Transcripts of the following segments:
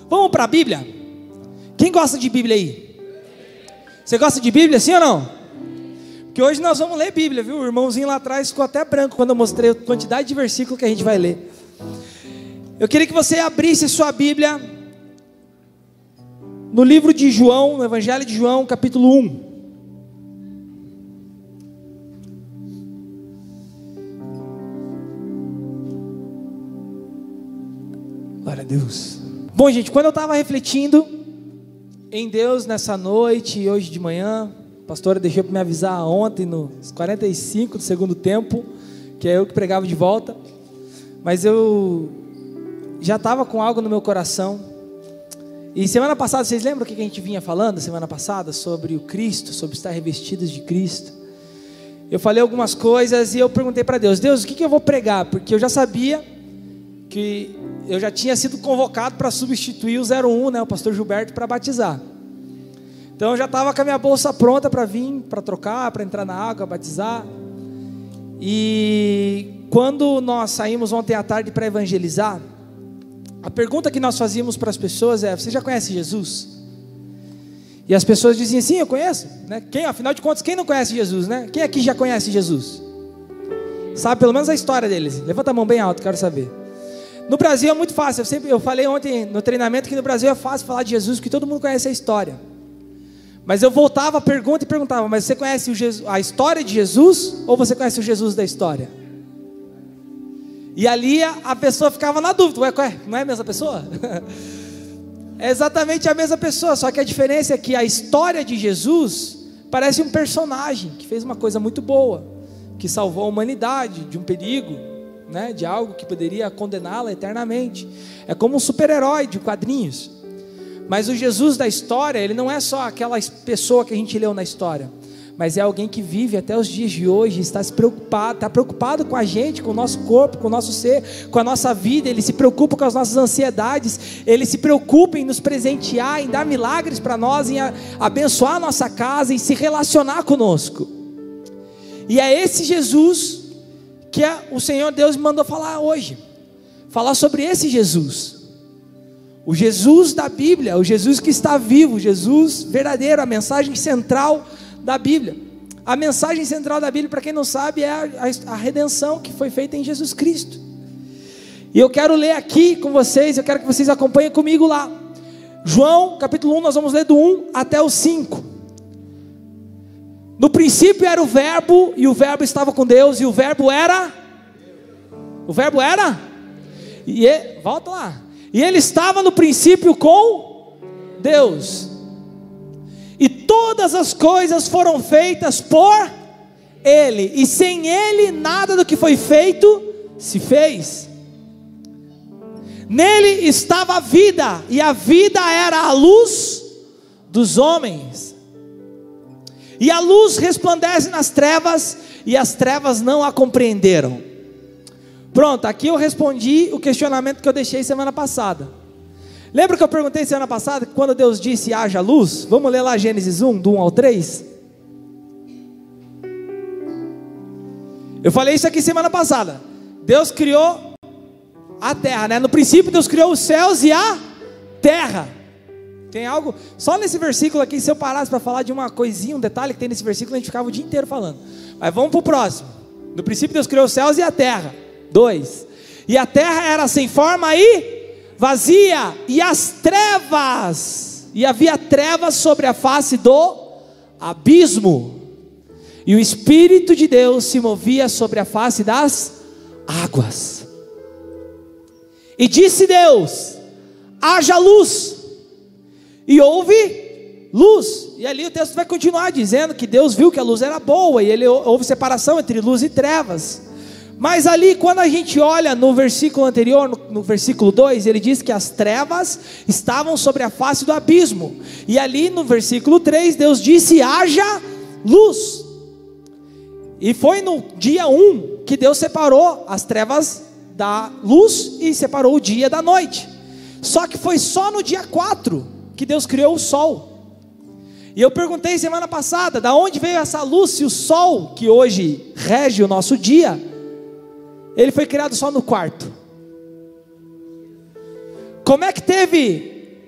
Vamos para a Bíblia? Quem gosta de Bíblia aí? Você gosta de Bíblia, sim ou não? Porque hoje nós vamos ler Bíblia, viu? O irmãozinho lá atrás ficou até branco quando eu mostrei a quantidade de versículos que a gente vai ler. Eu queria que você abrisse sua Bíblia no livro de João, no Evangelho de João, capítulo 1. Glória a Deus. Bom, gente, quando eu estava refletindo em Deus nessa noite e hoje de manhã, a pastora deixou para me avisar ontem, nos 45 do segundo tempo, que é eu que pregava de volta, mas eu já estava com algo no meu coração. E semana passada, vocês lembram o que a gente vinha falando semana passada? Sobre o Cristo, sobre estar revestidos de Cristo. Eu falei algumas coisas e eu perguntei para Deus, o que eu vou pregar? Porque eu já sabia que eu já tinha sido convocado para substituir o 01, né, o pastor Gilberto, para batizar. Então eu já estava com a minha bolsa pronta para vir, para trocar, para entrar na água, batizar. E quando nós saímos ontem à tarde para evangelizar, a pergunta que nós fazíamos para as pessoas é: você já conhece Jesus? E as pessoas diziam: sim, eu conheço, né? Afinal de contas, quem não conhece Jesus, né? Quem aqui já conhece Jesus? Sabe pelo menos a história deles? Levanta a mão bem alto, quero saber. No Brasil é muito fácil, eu falei ontem no treinamento que no Brasil é fácil falar de Jesus, porque todo mundo conhece a história. Mas eu voltava a pergunta e perguntava: mas você conhece a história de Jesus, ou você conhece o Jesus da história? E ali a pessoa ficava na dúvida: ué, não é a mesma pessoa? É exatamente a mesma pessoa, só que a diferença é que a história de Jesus parece um personagem que fez uma coisa muito boa, que salvou a humanidade de um perigo, né, de algo que poderia condená-la eternamente. É como um super-herói de quadrinhos. Mas o Jesus da história, ele não é só aquela pessoa que a gente leu na história, mas é alguém que vive até os dias de hoje, está preocupado com a gente, com o nosso corpo, com o nosso ser, com a nossa vida. Ele se preocupa com as nossas ansiedades, ele se preocupa em nos presentear, em dar milagres para nós, em abençoar a nossa casa, em se relacionar conosco. E é esse Jesus que o Senhor Deus me mandou falar hoje, falar sobre esse Jesus, o Jesus da Bíblia, o Jesus que está vivo, o Jesus verdadeiro, a mensagem central da Bíblia. A mensagem central da Bíblia, para quem não sabe, é a redenção que foi feita em Jesus Cristo. E eu quero ler aqui com vocês, eu quero que vocês acompanhem comigo lá, João capítulo 1, nós vamos ler do 1 até o 5. No princípio era o verbo, e o verbo estava com Deus, e o verbo era? Volta lá. E ele estava no princípio com Deus. E todas as coisas foram feitas por Ele, e sem Ele nada do que foi feito se fez. Nele estava a vida, e a vida era a luz dos homens. E a luz resplandece nas trevas, e as trevas não a compreenderam. Pronto, aqui eu respondi o questionamento que eu deixei semana passada. Lembra que eu perguntei semana passada, quando Deus disse haja luz? Vamos ler lá Gênesis 1, do 1 ao 3? Eu falei isso aqui semana passada. Deus criou a terra, né? No princípio Deus criou os céus e a terra. Tem algo, só nesse versículo aqui, se eu parasse para falar de uma coisinha, um detalhe que tem nesse versículo, a gente ficava o dia inteiro falando. Mas vamos para o próximo. No princípio Deus criou os céus e a terra. 2. E a terra era sem forma e vazia, e as trevas, e havia trevas sobre a face do abismo, e o Espírito de Deus se movia sobre a face das águas. E disse Deus: haja luz. E houve luz. E ali o texto vai continuar dizendo que Deus viu que a luz era boa, e houve separação entre luz e trevas. Mas ali, quando a gente olha no versículo anterior, no versículo 2, ele diz que as trevas estavam sobre a face do abismo. E ali no versículo 3, Deus disse: haja luz. E foi no dia 1 que Deus separou as trevas da luz e separou o dia da noite. Só que foi só no dia 4 que Deus criou o sol. E eu perguntei semana passada, da onde veio essa luz, se o sol que hoje rege o nosso dia, ele foi criado só no quarto. Como é que teve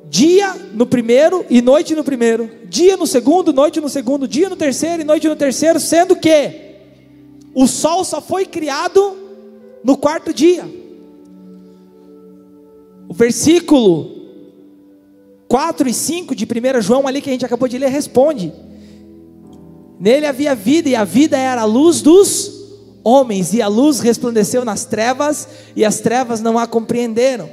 dia no primeiro e noite no primeiro, dia no segundo, noite no segundo, dia no terceiro e noite no terceiro, sendo que o sol só foi criado no quarto dia. O versículo 4 e 5 de 1 João ali que a gente acabou de ler responde: nele havia vida, e a vida era a luz dos homens, e a luz resplandeceu nas trevas, e as trevas não a compreenderam.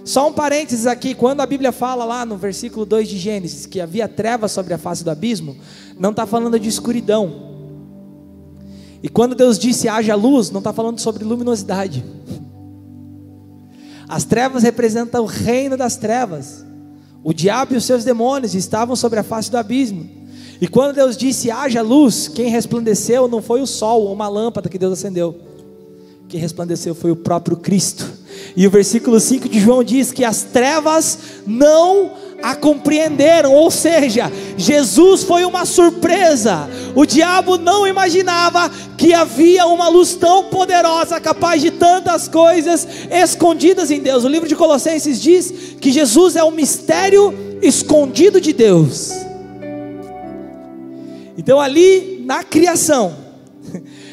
Só um parênteses aqui, quando a Bíblia fala lá no versículo 2 de Gênesis, que havia trevas sobre a face do abismo, não está falando de escuridão. E quando Deus disse haja luz, não está falando sobre luminosidade. As trevas representam o reino das trevas. O diabo e os seus demônios estavam sobre a face do abismo. E quando Deus disse haja luz, quem resplandeceu não foi o sol ou uma lâmpada que Deus acendeu. Quem resplandeceu foi o próprio Cristo. E o versículo 5 de João diz que as trevas não a compreenderam, ou seja, Jesus foi uma surpresa. O diabo não imaginava que havia uma luz tão poderosa, capaz de tantas coisas escondidas em Deus. O livro de Colossenses diz que Jesus é o mistério escondido de Deus. Então ali na criação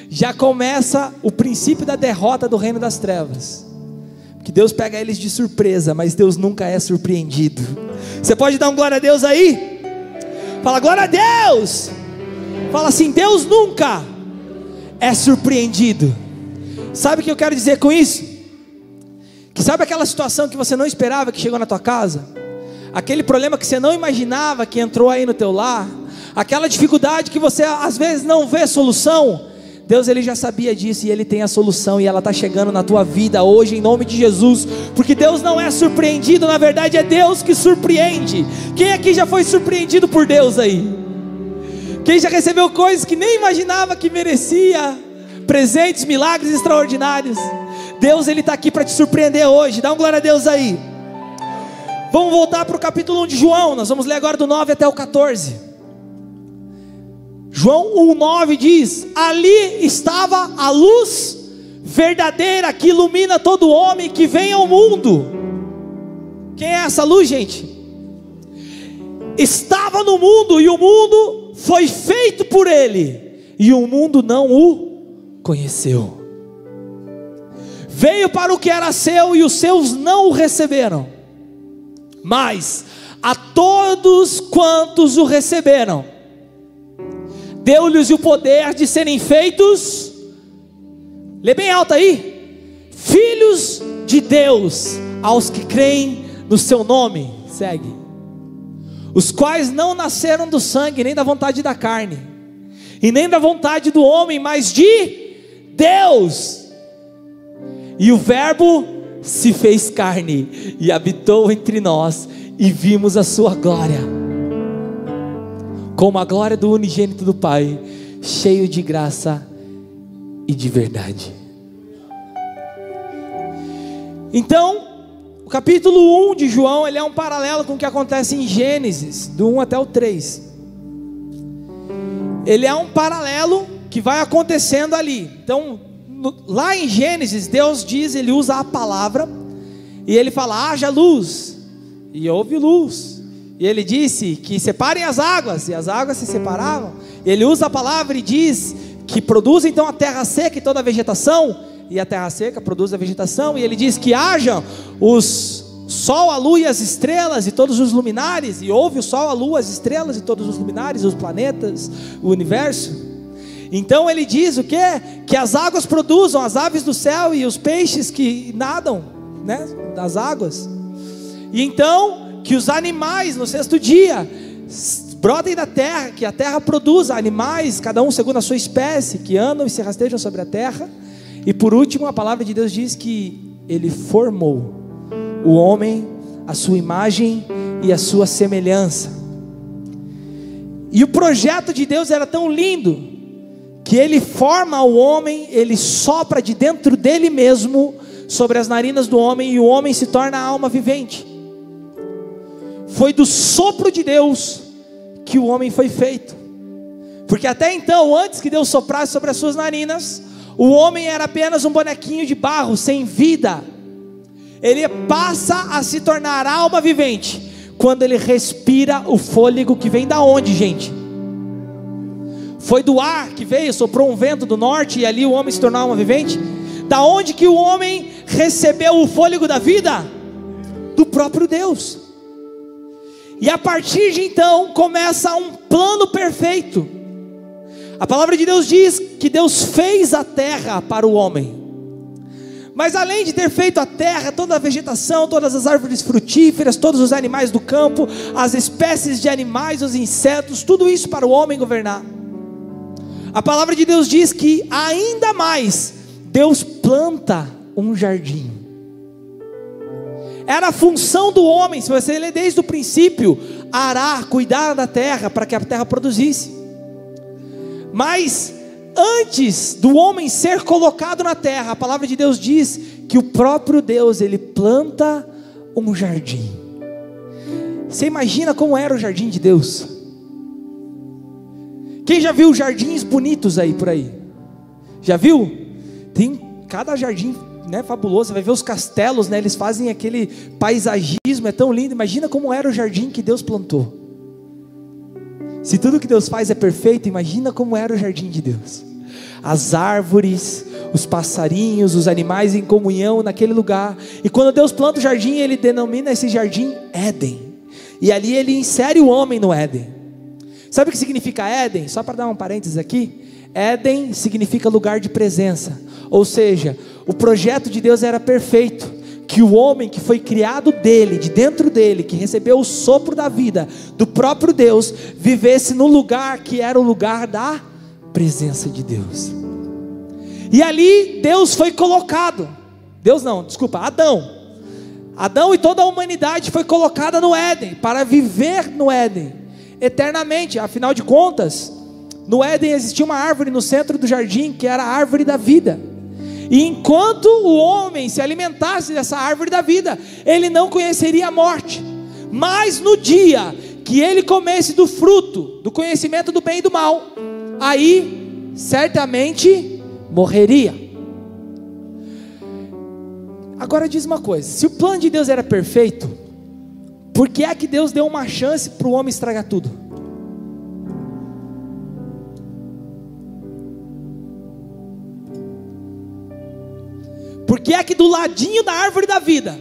já começa o princípio da derrota do reino das trevas, que Deus pega eles de surpresa, mas Deus nunca é surpreendido. Você pode dar um glória a Deus aí? Fala glória a Deus. Fala assim: Deus nunca é surpreendido. Sabe o que eu quero dizer com isso? Que sabe aquela situação que você não esperava que chegou na tua casa? Aquele problema que você não imaginava que entrou aí no teu lar? Aquela dificuldade que você às vezes não vê solução? Deus, Ele já sabia disso, e Ele tem a solução, e ela está chegando na tua vida hoje, em nome de Jesus, porque Deus não é surpreendido, na verdade é Deus que surpreende. Quem aqui já foi surpreendido por Deus aí? Quem já recebeu coisas que nem imaginava que merecia? Presentes, milagres extraordinários. Deus, Ele está aqui para te surpreender hoje. Dá um glória a Deus aí. Vamos voltar para o capítulo 1 de João, nós vamos ler agora do 9 até o 14. João 1,9 diz: ali estava a luz verdadeira que ilumina todo homem que vem ao mundo. Quem é essa luz, gente? Estava no mundo, e o mundo foi feito por ele, e o mundo não o conheceu. Veio para o que era seu, e os seus não o receberam. Mas a todos quantos o receberam, deu-lhes o poder de serem feitos, lê bem alto aí, filhos de Deus, aos que creem no seu nome. Segue. Os quais não nasceram do sangue, nem da vontade da carne, e nem da vontade do homem, mas de Deus. E o verbo se fez carne e habitou entre nós, e vimos a sua glória, como a glória do unigênito do Pai, cheio de graça e de verdade. Então, o capítulo 1 de João, ele é um paralelo com o que acontece em Gênesis, do 1 até o 3. Ele é um paralelo que vai acontecendo ali. Então, lá em Gênesis, Deus diz, Ele usa a palavra, e Ele fala, haja luz, e houve luz. E Ele disse que separem as águas, e as águas se separavam. Ele usa a palavra e diz que produz então a terra seca e toda a vegetação, e a terra seca produz a vegetação. E Ele diz que haja os sol, a lua e as estrelas e todos os luminares, e houve o sol, a lua, as estrelas e todos os luminares, os planetas, o universo. Então Ele diz o quê? Que as águas produzam as aves do céu e os peixes que nadam, né, das águas. E então que os animais no sexto dia brotem da terra, que a terra produza animais, cada um segundo a sua espécie, que andam e se rastejam sobre a terra. E por último, a palavra de Deus diz que Ele formou o homem, a sua imagem e a sua semelhança. E o projeto de Deus era tão lindo, que Ele forma o homem, Ele sopra de dentro dele mesmo sobre as narinas do homem, e o homem se torna a alma vivente. Foi do sopro de Deus que o homem foi feito, porque até então, antes que Deus soprasse sobre as suas narinas, o homem era apenas um bonequinho de barro, sem vida. Ele passa a se tornar alma vivente quando ele respira o fôlego que vem da onde, gente? Foi do ar que veio, soprou um vento do norte e ali o homem se tornou uma vivente? Da onde que o homem recebeu o fôlego da vida? Do próprio Deus. E a partir de então começa um plano perfeito. A palavra de Deus diz que Deus fez a terra para o homem. Mas além de ter feito a terra, toda a vegetação, todas as árvores frutíferas, todos os animais do campo, as espécies de animais, os insetos, tudo isso para o homem governar. A palavra de Deus diz que ainda mais Deus planta um jardim. Era a função do homem, se você ler desde o princípio, arar, cuidar da terra, para que a terra produzisse. Mas antes do homem ser colocado na terra, a palavra de Deus diz que o próprio Deus, ele planta um jardim. Você imagina como era o jardim de Deus? Quem já viu jardins bonitos aí por aí? Já viu? Tem cada jardim, né, fabuloso. Você vai ver os castelos, né, eles fazem aquele paisagismo, é tão lindo. Imagina como era o jardim que Deus plantou. Se tudo que Deus faz é perfeito, imagina como era o jardim de Deus. As árvores, os passarinhos, os animais em comunhão naquele lugar. E quando Deus planta o jardim, ele denomina esse jardim Éden. E ali ele insere o homem no Éden. Sabe o que significa Éden? Só para dar um parênteses aqui. Éden significa lugar de presença. Ou seja, o projeto de Deus era perfeito, que o homem que foi criado dele, de dentro dele, que recebeu o sopro da vida do próprio Deus, vivesse no lugar que era o lugar da presença de Deus. E ali Deus foi colocado. Adão e toda a humanidade foi colocada no Éden, para viver no Éden eternamente. Afinal de contas, no Éden existia uma árvore no centro do jardim, que era a árvore da vida. E enquanto o homem se alimentasse dessa árvore da vida, ele não conheceria a morte. Mas no dia que ele comesse do fruto do conhecimento do bem e do mal, aí certamente morreria. Agora diz uma coisa: se o plano de Deus era perfeito, por que é que Deus deu uma chance para o homem estragar tudo? Por que é que do ladinho da árvore da vida,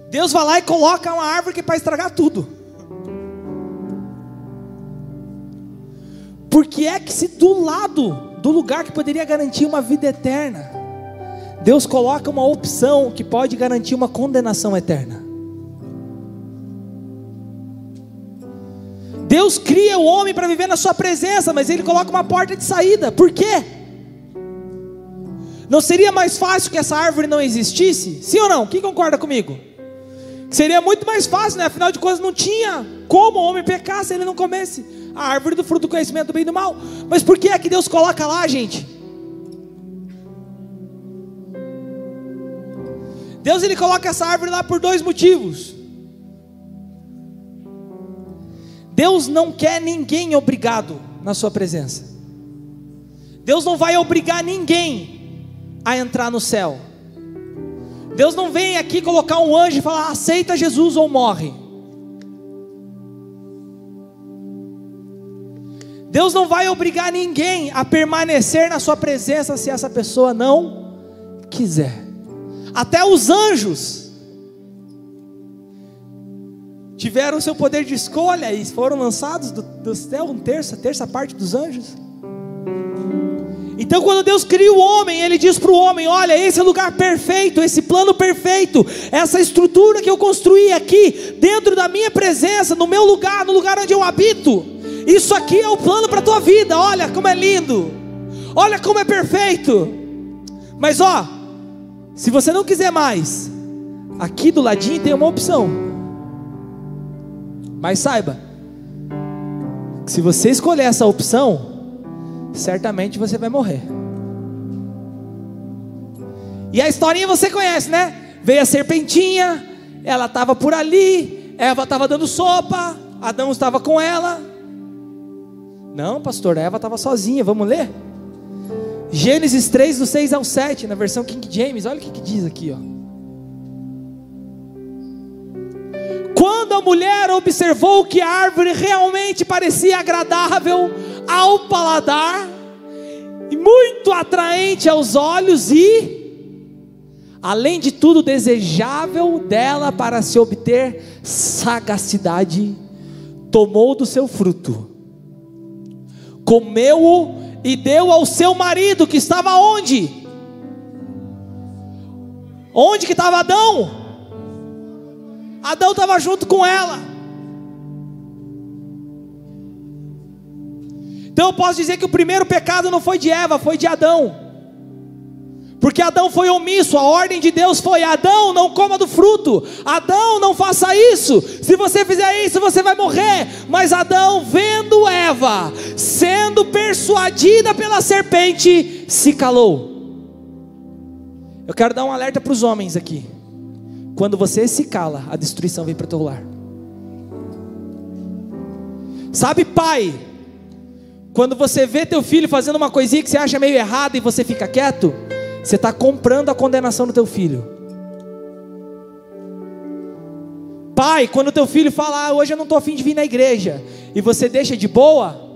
Deus vai lá e coloca uma árvore que é para estragar tudo? Por que é que se do lado do lugar que poderia garantir uma vida eterna, Deus coloca uma opção que pode garantir uma condenação eterna? Deus cria o homem para viver na sua presença, mas ele coloca uma porta de saída. Por quê? Não seria mais fácil que essa árvore não existisse? Sim ou não? Quem concorda comigo? Seria muito mais fácil, né? Afinal de contas, não tinha como o homem pecar se ele não comesse a árvore do fruto do conhecimento do bem e do mal. Mas por que é que Deus coloca lá, gente? Deus, ele coloca essa árvore lá por dois motivos. Deus não quer ninguém obrigado na sua presença. Deus não vai obrigar ninguém a entrar no céu. Deus não vem aqui colocar um anjo e falar: aceita Jesus ou morre. Deus não vai obrigar ninguém a permanecer na sua presença se essa pessoa não quiser. Até os anjos tiveram o seu poder de escolha e foram lançados do céu, terça parte dos anjos. Então quando Deus cria o homem, Ele diz para o homem: olha, esse é o lugar perfeito, esse plano perfeito, essa estrutura que eu construí aqui, dentro da minha presença, no meu lugar, no lugar onde eu habito, isso aqui é o plano para a tua vida. Olha como é lindo, olha como é perfeito. Mas se você não quiser mais, aqui do ladinho tem uma opção. Mas saiba que se você escolher essa opção, certamente você vai morrer. E a historinha você conhece, né? Veio a serpentinha, ela estava por ali, Eva estava dando sopa, Adão estava com ela. Não, pastor, a Eva estava sozinha. Vamos ler? Gênesis 3, do 6 ao 7, na versão King James. Olha o que diz aqui, ó. Quando a mulher observou que a árvore realmente parecia agradável ao paladar e muito atraente aos olhos e, além de tudo, desejável dela para se obter sagacidade, tomou do seu fruto, comeu-o e deu ao seu marido, que estava onde? Onde que estava Adão? Adão estava junto com ela. Então eu posso dizer que o primeiro pecado não foi de Eva, foi de Adão, porque Adão foi omisso. A ordem de Deus foi: Adão, não coma do fruto, Adão, não faça isso, se você fizer isso você vai morrer. Mas Adão, vendo Eva sendo persuadida pela serpente, se calou. Eu quero dar um alerta para os homens aqui: quando você se cala, a destruição vem para o teu lar. Sabe, pai, quando você vê teu filho fazendo uma coisinha que você acha meio errada e você fica quieto, você está comprando a condenação do teu filho. Pai, quando teu filho fala: hoje eu não estou a fim de vir na igreja, e você deixa de boa,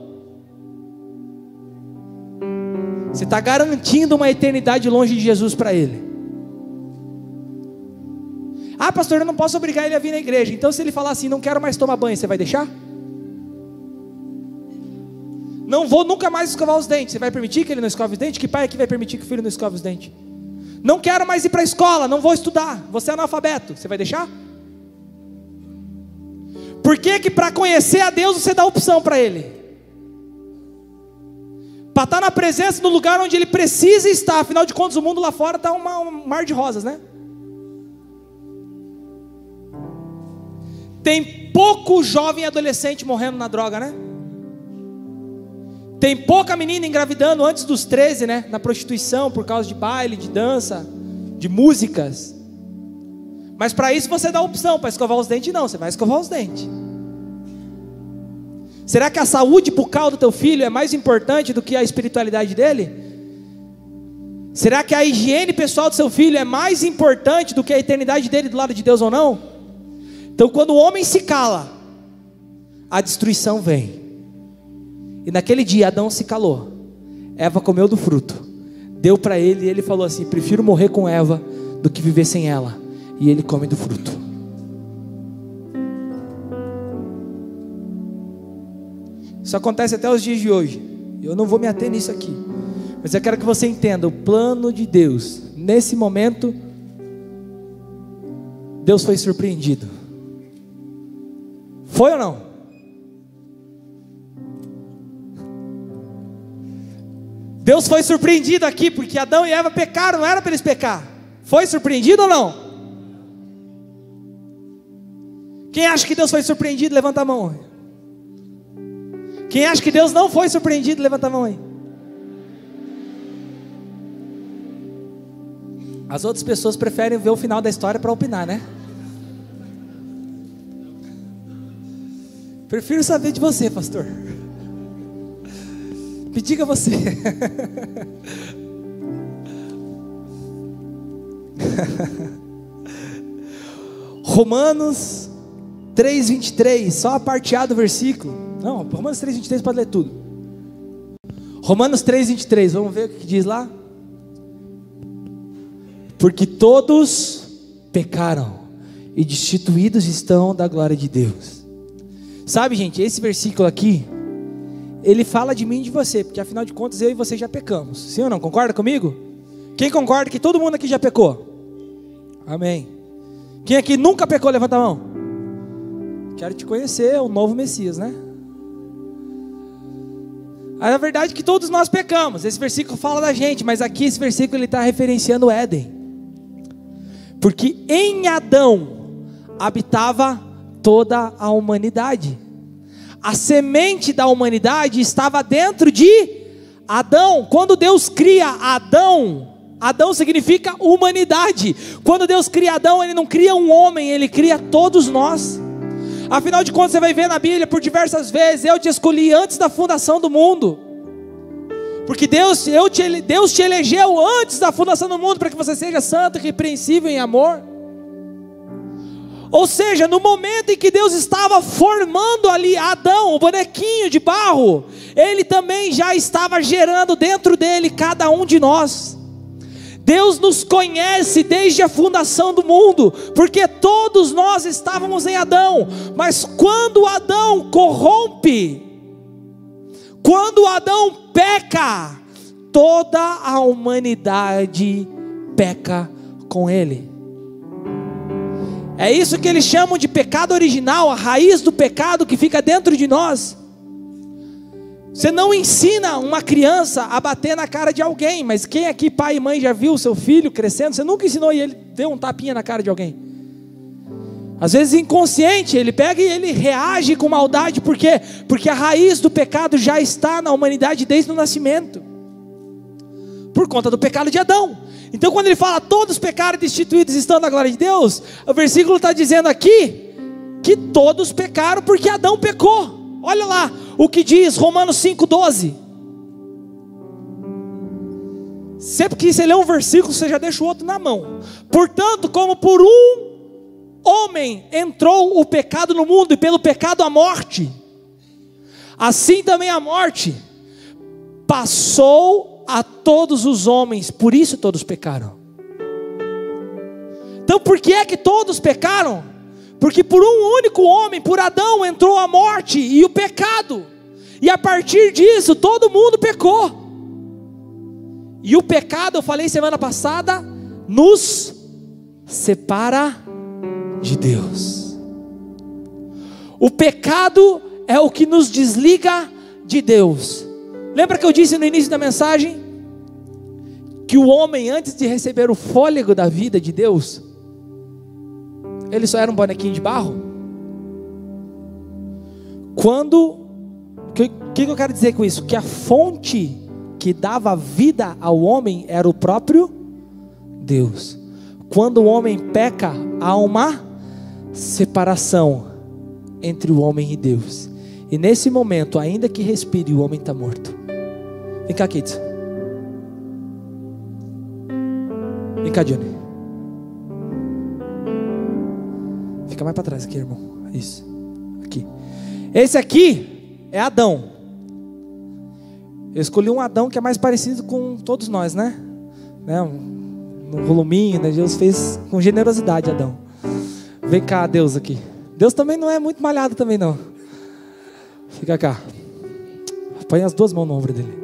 você está garantindo uma eternidade longe de Jesus para ele. Ah, pastor, eu não posso obrigar ele a vir na igreja. Então se ele falar assim: não quero mais tomar banho, você vai deixar? Não vou nunca mais escovar os dentes, você vai permitir que ele não escove os dentes? Que pai aqui vai permitir que o filho não escove os dentes? Não quero mais ir para a escola, não vou estudar, você é analfabeto, você vai deixar? Por que que para conhecer a Deus você dá opção para ele? Para estar na presença, no lugar onde ele precisa estar. Afinal de contas, o mundo lá fora está um mar de rosas, né? Tem pouco jovem adolescente morrendo na droga, né? Tem pouca menina engravidando antes dos 13, né? Na prostituição, por causa de baile, de dança, de músicas. Mas para isso você dá opção: para escovar os dentes não, você vai escovar os dentes. Será que a saúde bucal do teu filho é mais importante do que a espiritualidade dele? Será que a higiene pessoal do seu filho é mais importante do que a eternidade dele do lado de Deus ou não? Então quando o homem se cala, a destruição vem. E naquele dia Adão se calou, Eva comeu do fruto, deu para ele, e ele falou assim: prefiro morrer com Eva do que viver sem ela. E ele come do fruto. Isso acontece até os dias de hoje. Eu não vou me ater nisso aqui, mas eu quero que você entenda: o plano de Deus, nesse momento, Deus foi surpreendido. Foi ou não? Deus foi surpreendido aqui, porque Adão e Eva pecaram, não era para eles pecar. Foi surpreendido ou não? Quem acha que Deus foi surpreendido, levanta a mão. Quem acha que Deus não foi surpreendido, levanta a mão aí. As outras pessoas preferem ver o final da história para opinar, né? Prefiro saber de você, pastor. Me diga você. Romanos 3:23, só a parte A do versículo. Não, Romanos 3:23 pode ler tudo. Romanos 3:23, vamos ver o que diz lá. Porque todos pecaram e destituídos estão da glória de Deus. Sabe, gente, esse versículo aqui, ele fala de mim e de você, porque afinal de contas eu e você já pecamos. Sim ou não? Concorda comigo? Quem concorda que todo mundo aqui já pecou? Amém. Quem aqui nunca pecou, levanta a mão. Quero te conhecer, o novo Messias, né? A verdade é que todos nós pecamos. Esse versículo fala da gente, mas aqui esse versículo ele está referenciando o Éden. Porque em Adão habitava toda a humanidade. A semente da humanidade estava dentro de Adão. Quando Deus cria Adão, Adão significa humanidade. Quando Deus cria Adão, Ele não cria um homem, Ele cria todos nós. Afinal de contas, você vai ver na Bíblia por diversas vezes: eu te escolhi antes da fundação do mundo. Porque Deus te elegeu antes da fundação do mundo, para que você seja santo, irrepreensível em amor. Ou seja, no momento em que Deus estava formando ali Adão, o bonequinho de barro, Ele também já estava gerando dentro dele cada um de nós. Deus nos conhece desde a fundação do mundo, porque todos nós estávamos em Adão. Mas quando Adão corrompe, quando Adão peca, toda a humanidade peca com ele. É isso que eles chamam de pecado original, a raiz do pecado que fica dentro de nós. Você não ensina uma criança a bater na cara de alguém, mas quem aqui, pai e mãe, já viu o seu filho crescendo? Você nunca ensinou ele deu um tapinha na cara de alguém. Às vezes inconsciente, ele pega e ele reage com maldade, por quê? Porque a raiz do pecado já está na humanidade desde o nascimento, por conta do pecado de Adão. Então quando ele fala todos pecaram e destituídos estão na glória de Deus, o versículo está dizendo aqui, que todos pecaram porque Adão pecou. Olha lá o que diz Romanos 5,12. Sempre que você lê um versículo, você já deixa o outro na mão. Portanto, como por um homem entrou o pecado no mundo, e pelo pecado a morte, assim também a morte passou a todos os homens, por isso todos pecaram. Então por que é que todos pecaram? Porque por um único homem, por Adão, entrou a morte e o pecado, e a partir disso todo mundo pecou. E o pecado, eu falei semana passada, nos separa de Deus. O pecado é o que nos desliga de Deus. Lembra que eu disse no início da mensagem que o homem, antes de receber o fôlego da vida de Deus, ele só era um bonequinho de barro? O que eu quero dizer com isso? Que a fonte que dava vida ao homem era o próprio Deus. Quando o homem peca, há uma separação entre o homem e Deus. E nesse momento, ainda que respire, o homem está morto. Vem cá, Kate. Vem cá, Johnny. Fica mais para trás aqui, irmão. Isso. Aqui. Esse aqui é Adão. Eu escolhi um Adão que é mais parecido com todos nós, né? Um voluminho, né? Deus fez com generosidade Adão. Vem cá, Deus aqui. Deus também não é muito malhado também, não. Fica cá. Põe as duas mãos no ombro dele.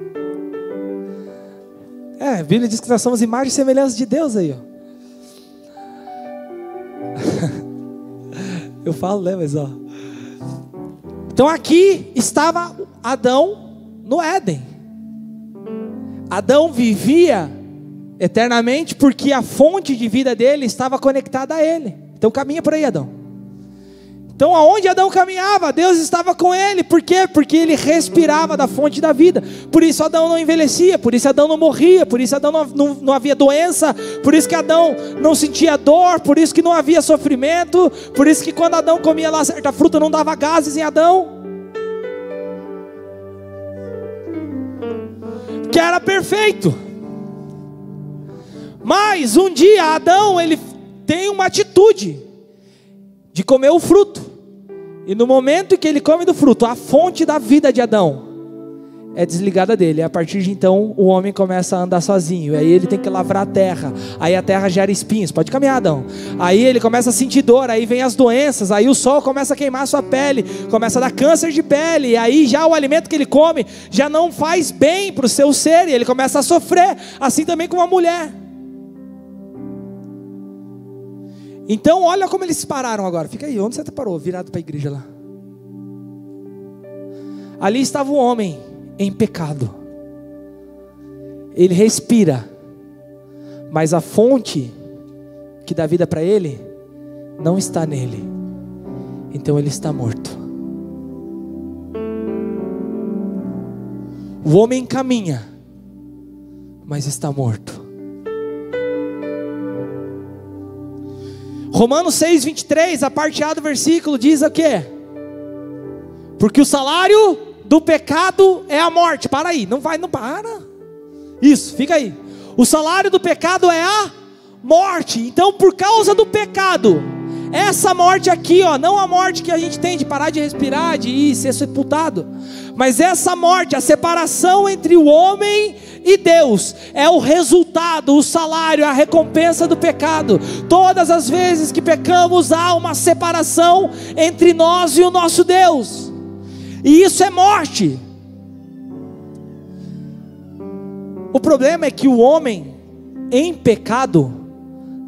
A Bíblia diz que nós somos imagens e semelhanças de Deus aí, ó. Eu falo, né, mas ó. Então aqui estava Adão no Éden. Adão vivia eternamente porque a fonte de vida dele estava conectada a ele. Então caminha por aí, Adão. Então aonde Adão caminhava, Deus estava com ele. Por quê? Porque ele respirava da fonte da vida. Por isso Adão não envelhecia, por isso Adão não morria, por isso Adão não havia doença, por isso que Adão não sentia dor, por isso que não havia sofrimento, por isso que quando Adão comia lá certa fruta não dava gases em Adão. Que era perfeito. Mas um dia Adão, ele tem uma atitude de comer o fruto. E no momento em que ele come do fruto, a fonte da vida de Adão é desligada dele. E a partir de então o homem começa a andar sozinho. E aí ele tem que lavrar a terra. Aí a terra gera espinhos. Pode caminhar, Adão. Aí ele começa a sentir dor. Aí vem as doenças. Aí o sol começa a queimar a sua pele. Começa a dar câncer de pele. E aí já o alimento que ele come já não faz bem para o seu ser. E ele começa a sofrer. Assim também com a mulher. Então olha como eles pararam agora. Fica aí, onde você parou? Virado para a igreja lá. Ali estava o homem em pecado. Ele respira, mas a fonte que dá vida para ele não está nele. Então ele está morto. O homem caminha, mas está morto. Romanos 6:23, a parte A do versículo diz o quê? Porque o salário do pecado é a morte. Para aí, não para. Isso, fica aí. O salário do pecado é a morte. Então por causa do pecado, Essa morte aqui, ó, não a morte que a gente tem de parar de respirar, de ir ser sepultado, mas essa morte, a separação entre o homem e Deus, é o resultado, o salário, a recompensa do pecado. Todas as vezes que pecamos, há uma separação entre nós e o nosso Deus, e isso é morte. O problema é que o homem em pecado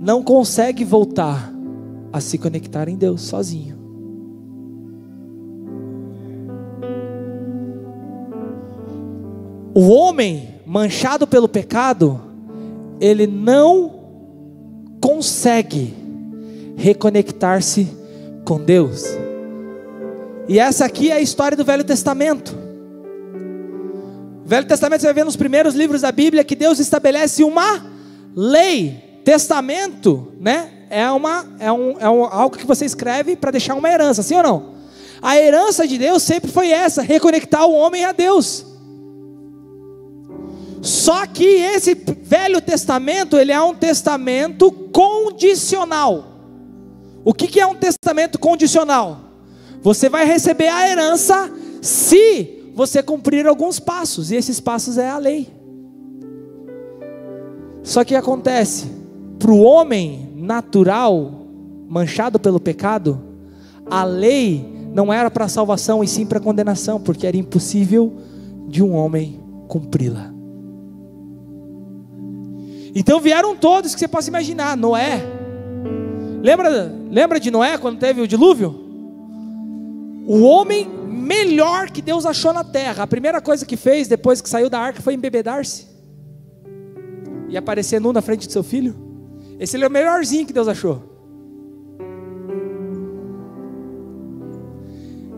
não consegue voltar a se conectar em Deus sozinho. O homem manchado pelo pecado, ele não consegue reconectar-se com Deus. E essa aqui é a história do Velho Testamento. O Velho Testamento, você vai ver nos primeiros livros da Bíblia que Deus estabelece uma lei. Testamento, né? É algo que você escreve para deixar uma herança, sim ou não? A herança de Deus sempre foi essa: reconectar o homem a Deus. Só que esse Velho Testamento, ele é um testamento condicional. O que é um testamento condicional? Você vai receber a herança se você cumprir alguns passos, e esses passos é a lei. Só que acontece, para o homem natural, manchado pelo pecado, a lei não era para salvação e sim para condenação, porque era impossível de um homem cumpri-la. Então vieram todos que você possa imaginar. Noé, lembra de Noé quando teve o dilúvio? O homem melhor que Deus achou na terra, a primeira coisa que fez depois que saiu da arca foi embebedar-se e aparecer nu na frente de seu filho. Esse é o melhorzinho que Deus achou.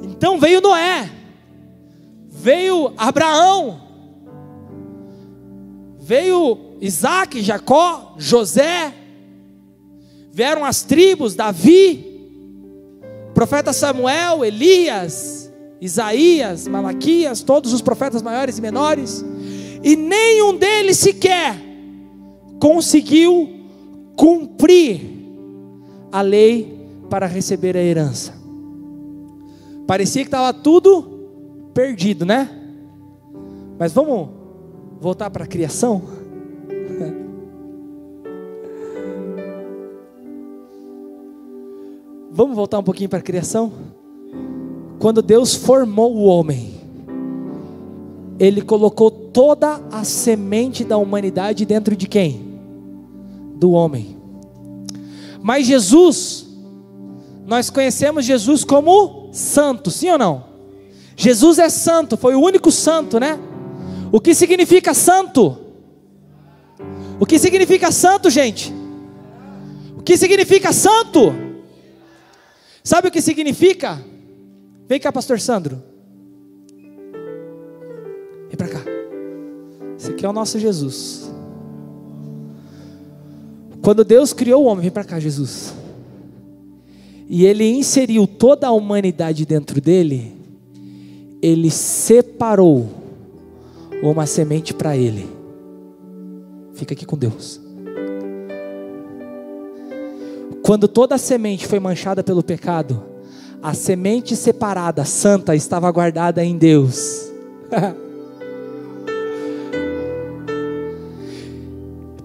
Então veio Noé, veio Abraão, veio Isaac, Jacó, José, vieram as tribos, Davi, profeta Samuel, Elias, Isaías, Malaquias, todos os profetas maiores e menores, e nenhum deles sequer conseguiu cumprir a lei para receber a herança. Parecia que estava tudo perdido, né? Mas vamos voltar para a criação? Vamos voltar um pouquinho para a criação? Quando Deus formou o homem, Ele colocou toda a semente da humanidade dentro de quem? Do homem. Mas Jesus, nós conhecemos Jesus como santo, sim ou não? Jesus é santo, foi o único santo, né? O que significa santo? O que significa santo, gente? O que significa santo? Sabe o que significa? Vem cá, pastor Sandro. Vem para cá. Esse aqui é o nosso Jesus. Quando Deus criou o homem, vem para cá, Jesus, e Ele inseriu toda a humanidade dentro dele, Ele separou uma semente para Ele. Fica aqui com Deus. Quando toda a semente foi manchada pelo pecado, a semente separada, santa, estava guardada em Deus.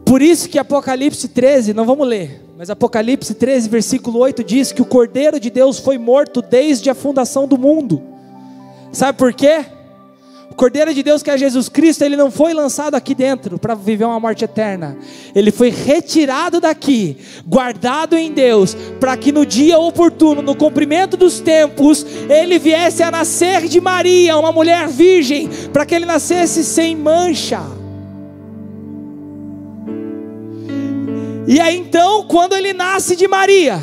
Por isso que Apocalipse 13, não vamos ler, mas Apocalipse 13, versículo 8 diz que o Cordeiro de Deus foi morto desde a fundação do mundo. Sabe por quê? O Cordeiro de Deus, que é Jesus Cristo, Ele não foi lançado aqui dentro para viver uma morte eterna. Ele foi retirado daqui, guardado em Deus, para que no dia oportuno, no cumprimento dos tempos, Ele viesse a nascer de Maria, uma mulher virgem, para que Ele nascesse sem mancha. E aí então, quando Ele nasce de Maria,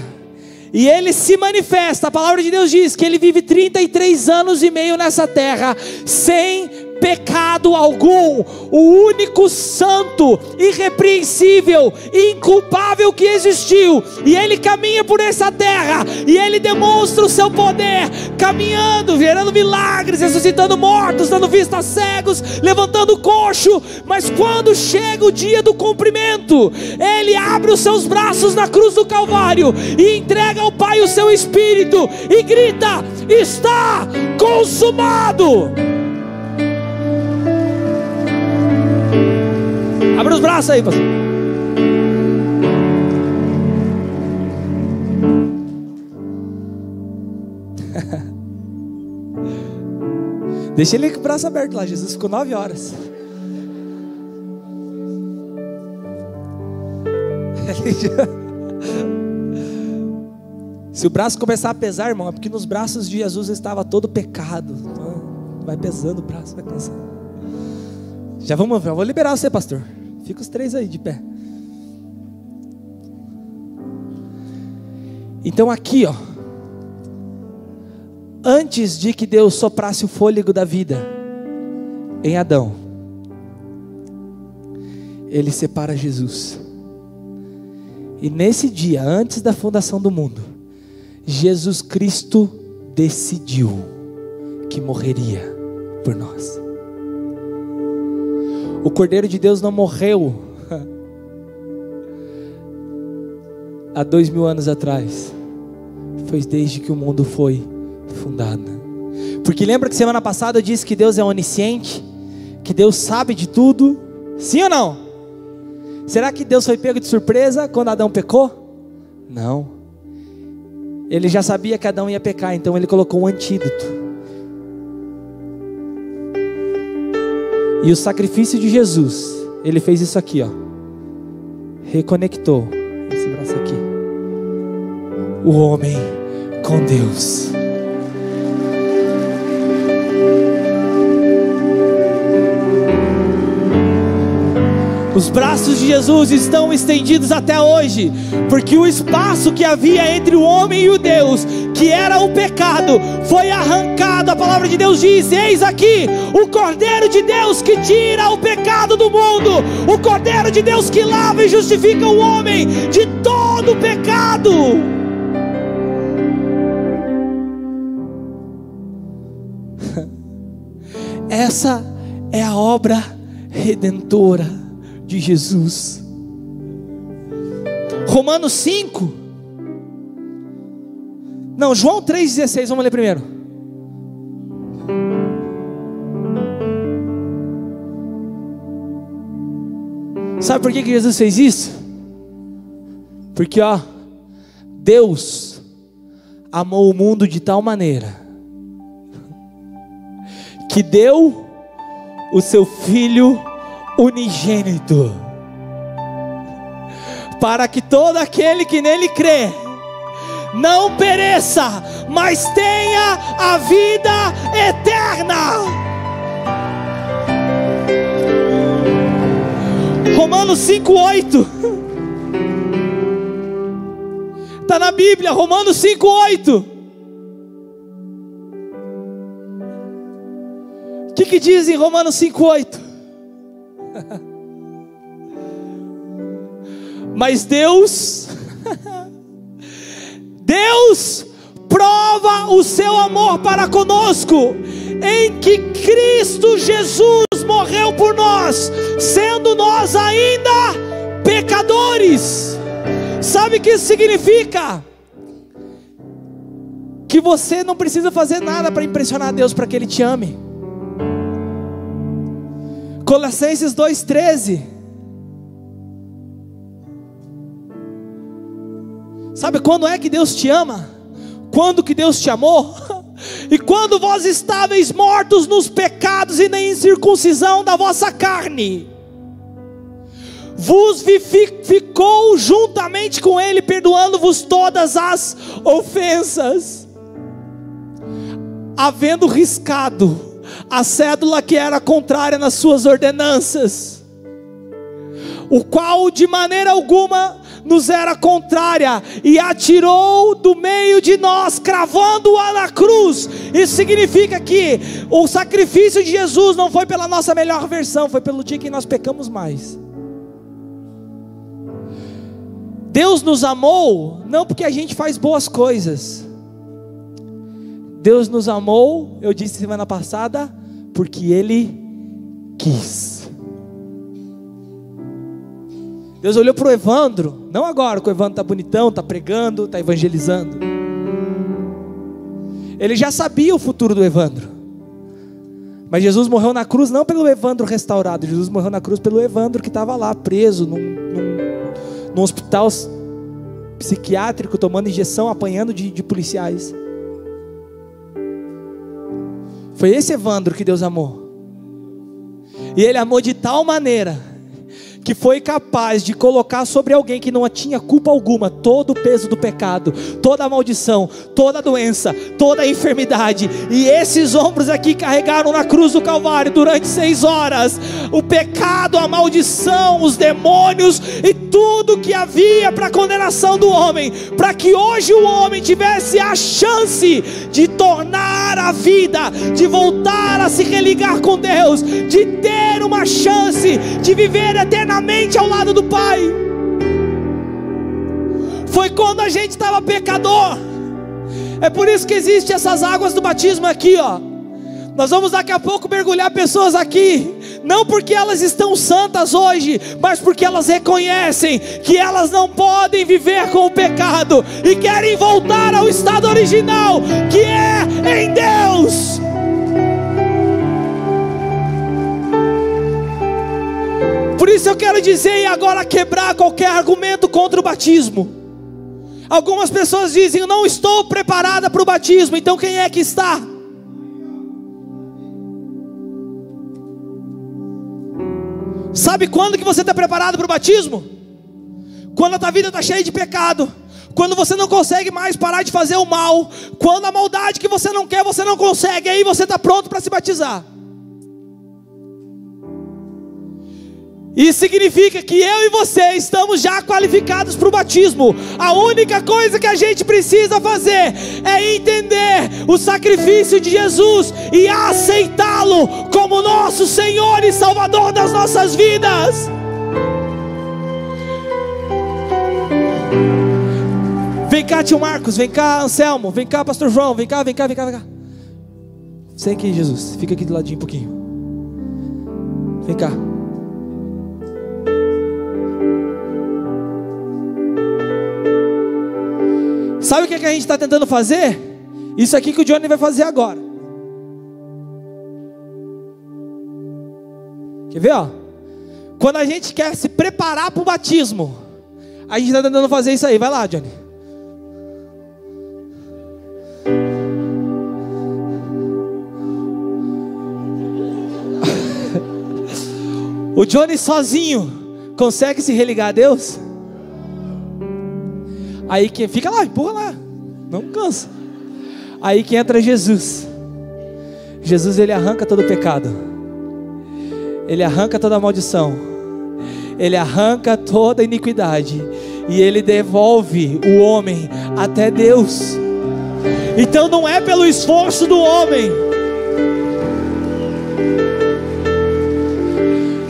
e Ele se manifesta, a palavra de Deus diz que Ele vive 33 anos e meio nessa terra, sem pecado algum. O único santo, irrepreensível, inculpável que existiu. E Ele caminha por essa terra, e Ele demonstra o seu poder, caminhando, gerando milagres, ressuscitando mortos, dando vista a cegos, levantando coxo. Mas quando chega o dia do cumprimento, Ele abre os seus braços na cruz do Calvário e entrega ao Pai o seu Espírito e grita: está consumado. Abre os braços aí, pastor. Deixa ele com o braço aberto lá. Jesus ficou 9 horas. Se o braço começar a pesar, irmão, é porque nos braços de Jesus estava todo pecado. Vai pesando o braço, vai cansando. Já vou liberar você, pastor. Fica os 3 aí de pé. Então aqui, ó, antes de que Deus soprasse o fôlego da vida em Adão, Ele separa Jesus. E nesse dia, antes da fundação do mundo, Jesus Cristo decidiu que morreria por nós. O Cordeiro de Deus não morreu há 2000 anos atrás. Foi desde que o mundo foi fundado. Porque lembra que semana passada eu disse que Deus é onisciente, que Deus sabe de tudo? Sim ou não? Será que Deus foi pego de surpresa quando Adão pecou? Não. Ele já sabia que Adão ia pecar, então Ele colocou um antídoto. E o sacrifício de Jesus, Ele fez isso aqui, ó. Reconectou esse braço aqui. O homem com Deus. Os braços de Jesus estão estendidos até hoje, porque o espaço que havia entre o homem e o Deus, que era o pecado, foi arrancado. A palavra de Deus diz: eis aqui o Cordeiro de Deus que tira o pecado do mundo, o Cordeiro de Deus que lava e justifica o homem de todo o pecado. Essa é a obra redentora de Jesus. Romanos 5. Não, João 3,16, vamos ler primeiro. Sabe por que Jesus fez isso? Porque Deus amou o mundo de tal maneira que deu o seu Filho unigênito, para que todo aquele que nele crê não pereça, mas tenha a vida eterna. Romanos 5,8 está na Bíblia. Romanos 5,8. O que diz em Romanos 5,8? Mas Deus prova o seu amor para conosco, em que Cristo Jesus morreu por nós, sendo nós ainda pecadores. Sabe o que isso significa? Que você não precisa fazer nada para impressionar Deus para que Ele te ame. Colossenses 2,13. Sabe quando é que Deus te ama? Quando que Deus te amou? E quando vós estáveis mortos nos pecados e na incircuncisão da vossa carne, vos vivificou juntamente com Ele, perdoando-vos todas as ofensas, havendo riscado a cédula que era contrária nas suas ordenanças, o qual de maneira alguma nos era contrária, e atirou do meio de nós, cravando-a na cruz. Isso significa que o sacrifício de Jesus não foi pela nossa melhor versão, foi pelo dia que nós pecamos mais. Deus nos amou, não porque a gente faz boas coisas. Deus nos amou, eu disse semana passada, porque Ele quis. Deus olhou para o Evandro, não agora que o Evandro está bonitão, está pregando, está evangelizando. Ele já sabia o futuro do Evandro. Mas Jesus morreu na cruz não pelo Evandro restaurado, Jesus morreu na cruz pelo Evandro que estava lá preso num hospital psiquiátrico, tomando injeção, apanhando de policiais. Foi esse Evandro que Deus amou. E Ele amou de tal maneira que foi capaz de colocar sobre alguém que não tinha culpa alguma todo o peso do pecado, toda a maldição, toda a doença, toda a enfermidade. E esses ombros aqui carregaram na cruz do Calvário durante 6 horas o pecado, a maldição, os demônios e tudo que havia para a condenação do homem, para que hoje o homem tivesse a chance de tornar a vida, de voltar a se religar com Deus, de ter uma chance de viver eternamente ao lado do Pai. Foi quando a gente estava pecador. É por isso que existem essas águas do batismo aqui, ó. Nós vamos daqui a pouco mergulhar pessoas aqui, não porque elas estão santas hoje, mas porque elas reconhecem que elas não podem viver com o pecado e querem voltar ao estado original, que é em Deus. Por isso eu quero dizer e agora quebrar qualquer argumento contra o batismo. Algumas pessoas dizem: eu não estou preparada para o batismo. Então quem é que está? Sabe quando que você está preparado para o batismo? Quando a tua vida está cheia de pecado, quando você não consegue mais parar de fazer o mal, quando a maldade que você não quer, você não consegue, aí você está pronto para se batizar. Isso significa que eu e você estamos já qualificados para o batismo. A única coisa que a gente precisa fazer é entender o sacrifício de Jesus e aceitá-lo como nosso Senhor e Salvador das nossas vidas. Vem cá, tio Marcos, vem cá, Anselmo, vem cá, pastor João, vem cá. Senta aqui, Jesus, fica aqui do ladinho um pouquinho. Vem cá. Sabe o que a gente está tentando fazer? Isso aqui que o Johnny vai fazer agora. Quer ver, ó? Quando a gente quer se preparar para o batismo, a gente está tentando fazer isso aí. Vai lá, Johnny. O Johnny sozinho consegue se religar a Deus? Aí quem fica lá, empurra lá, não cansa. Aí que entra Jesus. Jesus, ele arranca todo o pecado, ele arranca toda a maldição, ele arranca toda a iniquidade, e ele devolve o homem até Deus. Então não é pelo esforço do homem,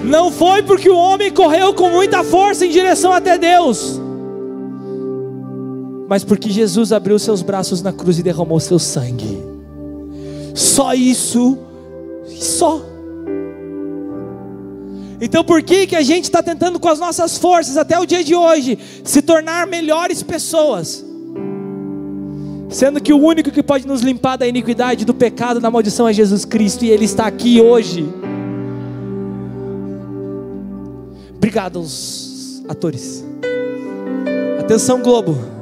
não foi porque o homem correu com muita força em direção até Deus, mas porque Jesus abriu seus braços na cruz e derramou seu sangue. Só isso, só. Então por que a gente está tentando com as nossas forças até o dia de hoje se tornar melhores pessoas, sendo que o único que pode nos limpar da iniquidade, do pecado, da maldição é Jesus Cristo, e Ele está aqui hoje. Obrigado aos atores. Atenção, Globo.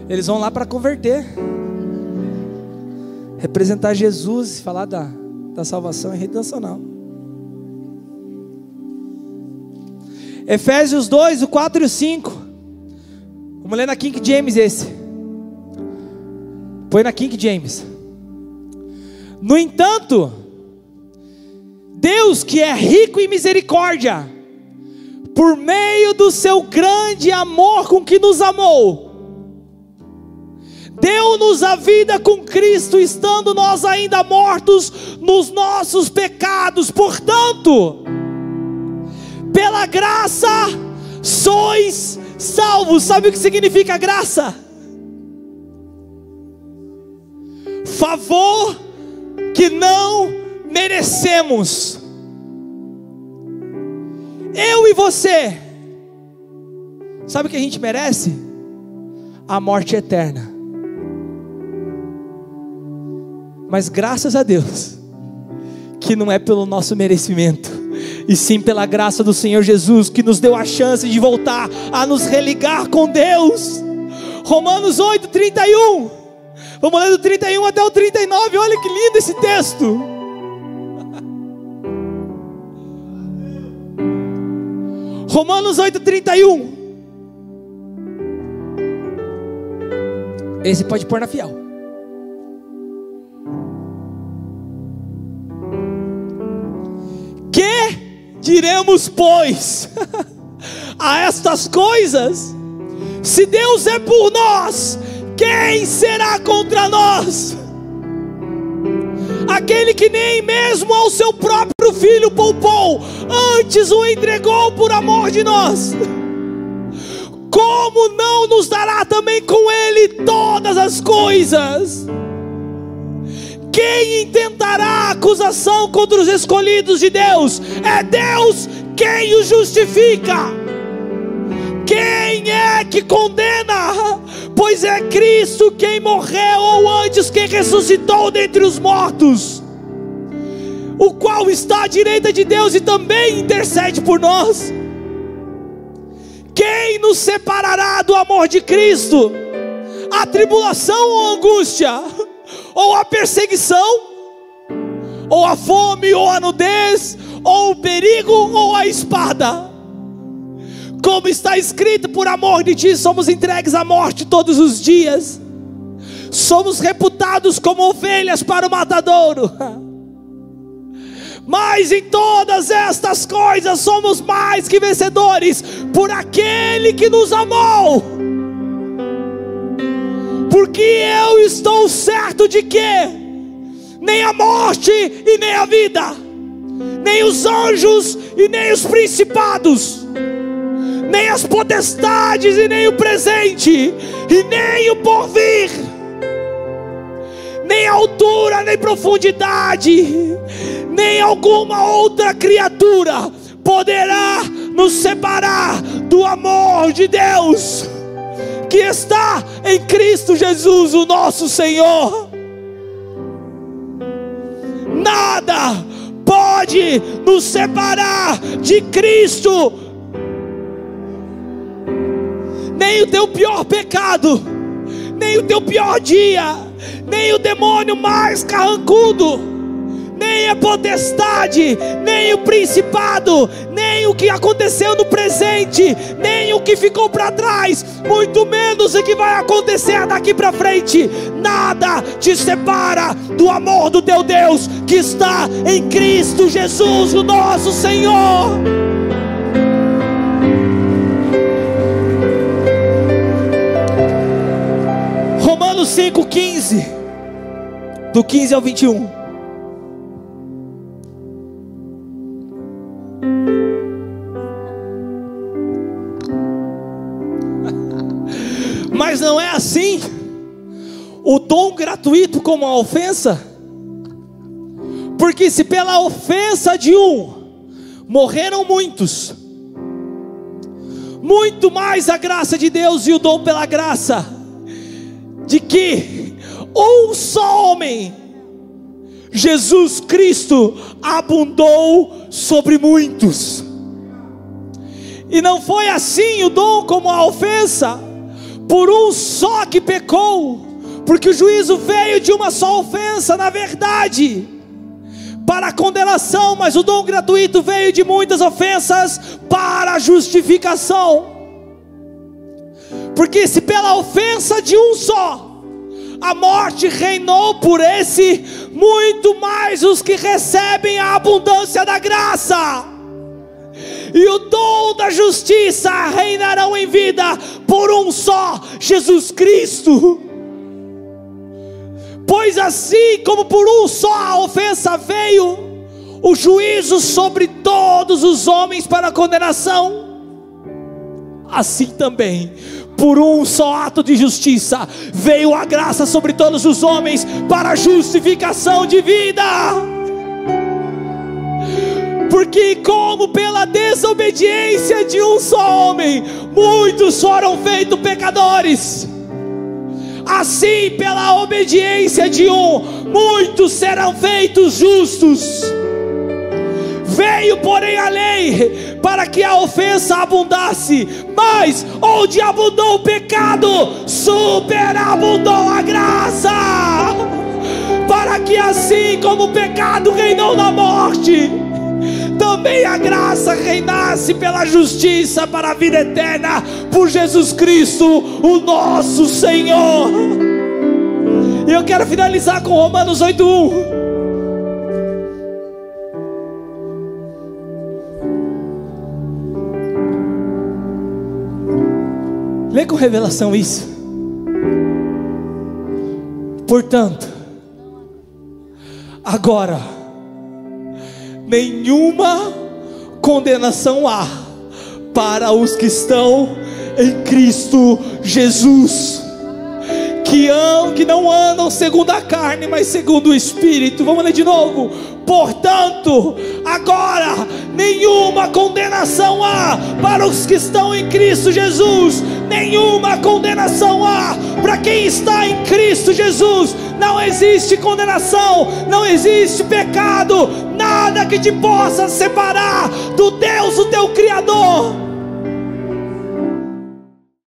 Eles vão lá para converter, representar Jesus, falar da salvação e rede nacional. Efésios 2, o 4 e o 5. Vamos ler na King James esse. Põe na King James. No entanto, Deus, que é rico em misericórdia, por meio do seu grande amor com que nos amou, deu-nos a vida com Cristo, estando nós ainda mortos nos nossos pecados. Portanto, pela graça sois salvos. Sabe o que significa graça? Favor que não merecemos. Eu e você, sabe o que a gente merece? A morte eterna. Mas graças a Deus, que não é pelo nosso merecimento, e sim pela graça do Senhor Jesus, que nos deu a chance de voltar a nos religar com Deus. Romanos 8, 31. Vamos ler do 31 até o 39. Olha que lindo esse texto. Romanos 8, 31. Esse pode pôr na fiel. Que diremos, pois, a estas coisas? Se Deus é por nós, quem será contra nós? Aquele que nem mesmo ao seu próprio filho poupou, antes o entregou por amor de nós, como não nos dará também com ele todas as coisas? Quem intentará acusação contra os escolhidos de Deus? É Deus quem os justifica. Quem é que condena? Pois é Cristo quem morreu, ou antes quem ressuscitou dentre os mortos, o qual está à direita de Deus e também intercede por nós. Quem nos separará do amor de Cristo? A tribulação ou a angústia? Ou a perseguição? Ou a fome, ou a nudez? Ou o perigo, ou a espada? Como está escrito, por amor de ti somos entregues à morte todos os dias, somos reputados como ovelhas para o matadouro. Mas em todas estas coisas somos mais que vencedores por aquele que nos amou. Porque eu estou certo de que nem a morte e nem a vida, nem os anjos e nem os principados, nem as potestades e nem o presente e nem o porvir, nem altura nem profundidade, nem alguma outra criatura poderá nos separar do amor de Deus que está em Cristo Jesus, o nosso Senhor. Nada pode nos separar de Cristo, nem o teu pior pecado, nem o teu pior dia, nem o demônio mais carrancudo, nem a potestade, nem o principado, nem o que aconteceu no presente, nem o que ficou para trás, muito menos o que vai acontecer daqui para frente. Nada te separa do amor do teu Deus que está em Cristo Jesus, o nosso Senhor. Romanos 5,15, do 15 ao 21. Mas não é assim o dom gratuito como a ofensa? Porque se pela ofensa de um morreram muitos, muito mais a graça de Deus e o dom pela graça de que um só homem, Jesus Cristo, abundou sobre muitos. E não foi assim o dom como a ofensa, por um só que pecou, porque o juízo veio de uma só ofensa, na verdade, para a condenação, mas o dom gratuito veio de muitas ofensas para a justificação. Porque se pela ofensa de um só a morte reinou por esse, muito mais os que recebem a abundância da graça e o dom da justiça reinarão em vida por um só, Jesus Cristo. Pois assim como por um só a ofensa veio, o juízo sobre todos os homens para condenação, assim também, por um só ato de justiça, veio a graça sobre todos os homens para a justificação de vida. Porque como pela desobediência de um só homem, muitos foram feitos pecadores, assim pela obediência de um, muitos serão feitos justos. Veio porém a lei para que a ofensa abundasse, mas onde abundou o pecado, superabundou a graça, para que assim como o pecado reinou na morte, também a graça reinasse pela justiça para a vida eterna, por Jesus Cristo, o nosso Senhor. E eu quero finalizar com Romanos 8:1. Lê com revelação isso. Portanto, agora nenhuma condenação há para os que estão em Cristo Jesus, que não andam segundo a carne, mas segundo o Espírito. Vamos ler de novo. Portanto, agora nenhuma condenação há para os que estão em Cristo Jesus. Nenhuma condenação há para quem está em Cristo Jesus. Não existe condenação, não existe pecado, nada que te possa separar do Deus, o teu Criador.